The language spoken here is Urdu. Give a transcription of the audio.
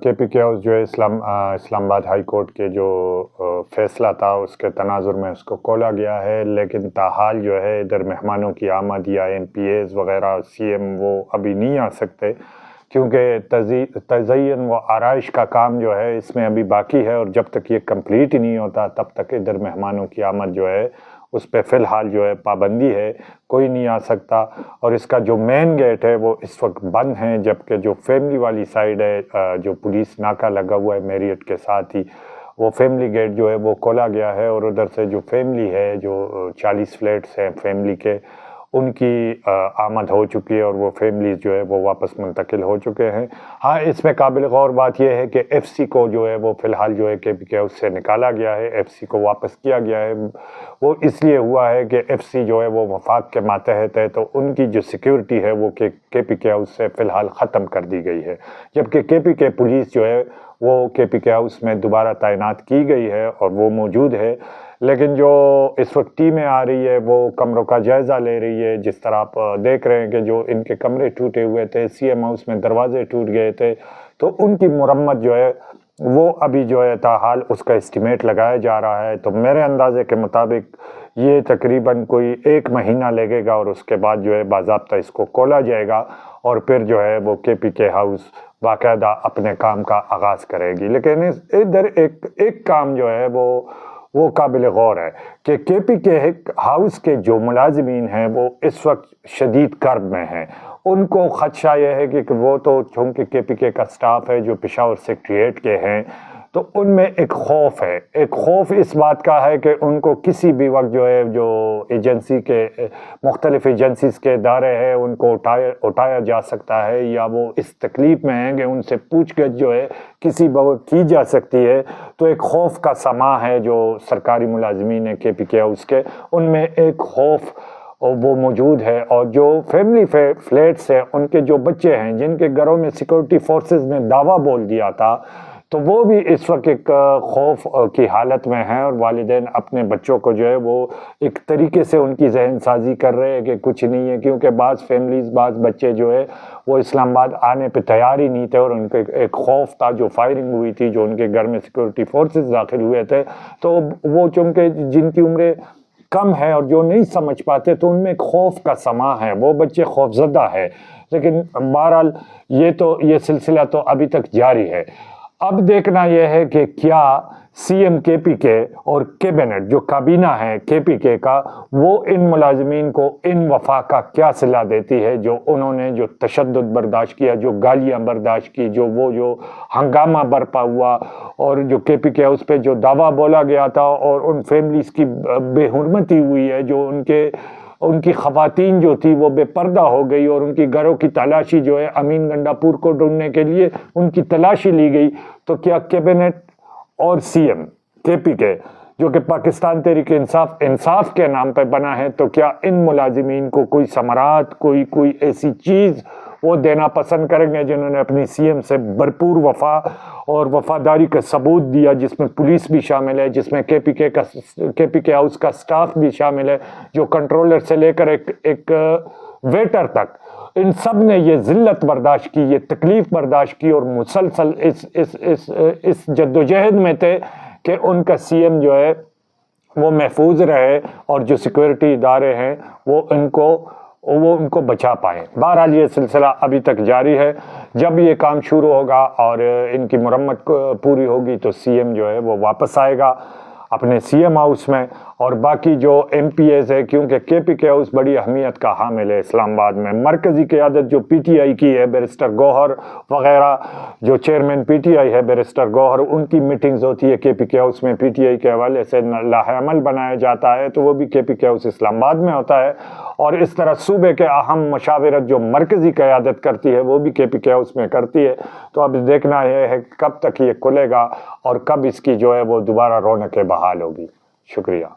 کے پی کے ہاؤس جو ہے اسلام آباد ہائی کورٹ کے جو فیصلہ تھا اس کے تناظر میں اس کو کھولا گیا ہے، لیکن تاحال جو ہے ادھر مہمانوں کی آمد یا ایم پی ایز وغیرہ سی ایم وہ ابھی نہیں آ سکتے، کیونکہ تزئین و آرائش کا کام جو ہے اس میں ابھی باقی ہے، اور جب تک یہ کمپلیٹ ہی نہیں ہوتا تب تک ادھر مہمانوں کی آمد جو ہے اس پہ فی الحال جو ہے پابندی ہے، کوئی نہیں آ سکتا۔ اور اس کا جو مین گیٹ ہے وہ اس وقت بند ہے، جبکہ جو فیملی والی سائیڈ ہے، جو پولیس ناکہ لگا ہوا ہے میریٹ کے ساتھ ہی، وہ فیملی گیٹ جو ہے وہ کھولا گیا ہے، اور ادھر سے جو فیملی ہے، جو 40 فلیٹس ہیں فیملی کے، ان کی آمد ہو چکی ہے، اور وہ فیملیز جو ہے وہ واپس منتقل ہو چکے ہیں۔ ہاں، اس میں قابل غور بات یہ ہے کہ ایف سی کو جو ہے وہ فی الحال جو ہے کے پی کے ہاؤس سے نکالا گیا ہے، ایف سی کو واپس کیا گیا ہے۔ وہ اس لیے ہوا ہے کہ ایف سی جو ہے وہ وفاق کے ماتحت ہے، تو ان کی جو سیکیورٹی ہے وہ کے پی کے ہاؤس سے فی الحال ختم کر دی گئی ہے، جبکہ کے پی کے پولیس جو ہے وہ کے پی کے ہاؤس میں دوبارہ تعینات کی گئی ہے اور وہ موجود ہے، لیکن جو اس وقت ٹیمیں آ رہی ہے وہ کمروں کا جائزہ لے رہی ہے۔ جس طرح آپ دیکھ رہے ہیں کہ جو ان کے کمرے ٹوٹے ہوئے تھے، سی ایم ہاؤس میں دروازے ٹوٹ گئے تھے، تو ان کی مرمت جو ہے وہ ابھی جو ہے تاحال اس کا اسٹیمیٹ لگایا جا رہا ہے۔ تو میرے اندازے کے مطابق یہ تقریباً کوئی 1 مہینہ لگے گا، اور اس کے بعد جو ہے باضابطہ اس کو کھولا جائے گا، اور پھر جو ہے وہ کے پی کے ہاؤس باقاعدہ اپنے کام کا آغاز کرے گی۔ لیکن ادھر ایک کام جو ہے وہ قابل غور ہے کہ کے پی کے ہاؤس کے جو ملازمین ہیں وہ اس وقت شدید کرب میں ہیں۔ ان کو خدشہ یہ ہے کہ وہ تو چونکہ کے پی کے کا سٹاف ہے جو پشاور سیکریٹریٹ کے ہیں، تو ان میں ایک خوف اس بات کا ہے کہ ان کو کسی بھی وقت جو ہے جو ایجنسی کے مختلف ایجنسیز کے ادارے ہیں ان کو اٹھایا جا سکتا ہے، یا وہ اس تکلیف میں ہیں کہ ان سے پوچھ گچھ جو ہے کسی وقت کی جا سکتی ہے۔ تو ایک خوف کا سما ہے جو سرکاری ملازمین ہیں کے پی کے ہاؤس کے، ان میں ایک خوف وہ موجود ہے۔ اور جو فیملی فلیٹس ہیں، ان کے جو بچے ہیں جن کے گھروں میں سیکورٹی فورسز نے دعویٰ بول دیا تھا، تو وہ بھی اس وقت ایک خوف کی حالت میں ہیں، اور والدین اپنے بچوں کو جو ہے وہ ایک طریقے سے ان کی ذہن سازی کر رہے ہیں کہ کچھ نہیں ہے، کیونکہ بعض بچے جو ہے وہ اسلام آباد آنے پہ تیار ہی نہیں تھے، اور ان کے ایک خوف تھا جو فائرنگ ہوئی تھی، جو ان کے گھر میں سیکورٹی فورسز داخل ہوئے تھے، تو وہ چونکہ جن کی عمریں کم ہے اور جو نہیں سمجھ پاتے، تو ان میں ایک خوف کا سما ہے، وہ بچے خوف زدہ ہے۔ لیکن بہرحال یہ سلسلہ تو ابھی تک جاری ہے۔ اب دیکھنا یہ ہے کہ کیا سی ایم کے پی کے اور کیبنٹ جو کابینہ ہے کے پی کے کا، وہ ان ملازمین کو ان وفاق کا کیا صلاح دیتی ہے جو انہوں نے جو تشدد برداشت کیا، جو گالیاں برداشت کی، جو ہنگامہ برپا ہوا، اور جو کے پی کے ہاؤس پہ جو دعویٰ بولا گیا تھا، اور ان فیملیز کی بے حرمتی ہوئی ہے، جو ان کی خواتین جو تھی وہ بے پردہ ہو گئی، اور ان کی گھروں کی تلاشی جو ہے امین گنڈا پور کو ڈھونڈنے کے لیے ان کی تلاشی لی گئی، تو کیا کیبنٹ اور سی ایم کے پی کے جو کہ پاکستان تحریک انصاف کے نام پہ بنا ہے، تو کیا ان ملازمین کو کوئی ثمرات، کوئی ایسی چیز وہ دینا پسند کریں گے جنہوں نے اپنی سی ایم سے بھرپور وفا اور وفاداری کا ثبوت دیا، جس میں پولیس بھی شامل ہے، جس میں کے پی کے ہاؤس کا سٹاف بھی شامل ہے، جو کنٹرولر سے لے کر ایک ویٹر تک، ان سب نے یہ ذلت برداشت کی، یہ تکلیف برداشت کی، اور مسلسل اس جدوجہد میں تھے کہ ان کا سی ایم جو ہے وہ محفوظ رہے، اور جو سیکورٹی ادارے ہیں وہ ان کو بچا پائیں۔ بہرحال یہ سلسلہ ابھی تک جاری ہے۔ جب یہ کام شروع ہوگا اور ان کی مرمت پوری ہوگی تو سی ایم جو ہے وہ واپس آئے گا اپنے سی ایم ہاؤس میں، اور باقی جو ایم پی ایز ہے، کیونکہ کے پی کے ہاؤس بڑی اہمیت کا حامل ہے اسلام آباد میں، مرکزی قیادت جو پی ٹی آئی کی ہے، بیرسٹر گوہر وغیرہ، جو چیئرمین پی ٹی آئی ہے بیرسٹر گوہر، ان کی میٹنگز ہوتی ہے کے پی کے ہاؤس میں، پی ٹی آئی کے حوالے سے لائحہ عمل بنایا جاتا ہے، تو وہ بھی کے پی کے ہاؤس اسلام آباد میں ہوتا ہے، اور اس طرح صوبے کے اہم مشاورت جو مرکزی قیادت کرتی ہے وہ بھی کے پی کے ہاؤس میں کرتی ہے۔ تو اب دیکھنا یہ ہے کب تک یہ کھلے گا اور کب اس کی جو ہے وہ دوبارہ رونقیں بحال ہوگی۔ شکریہ۔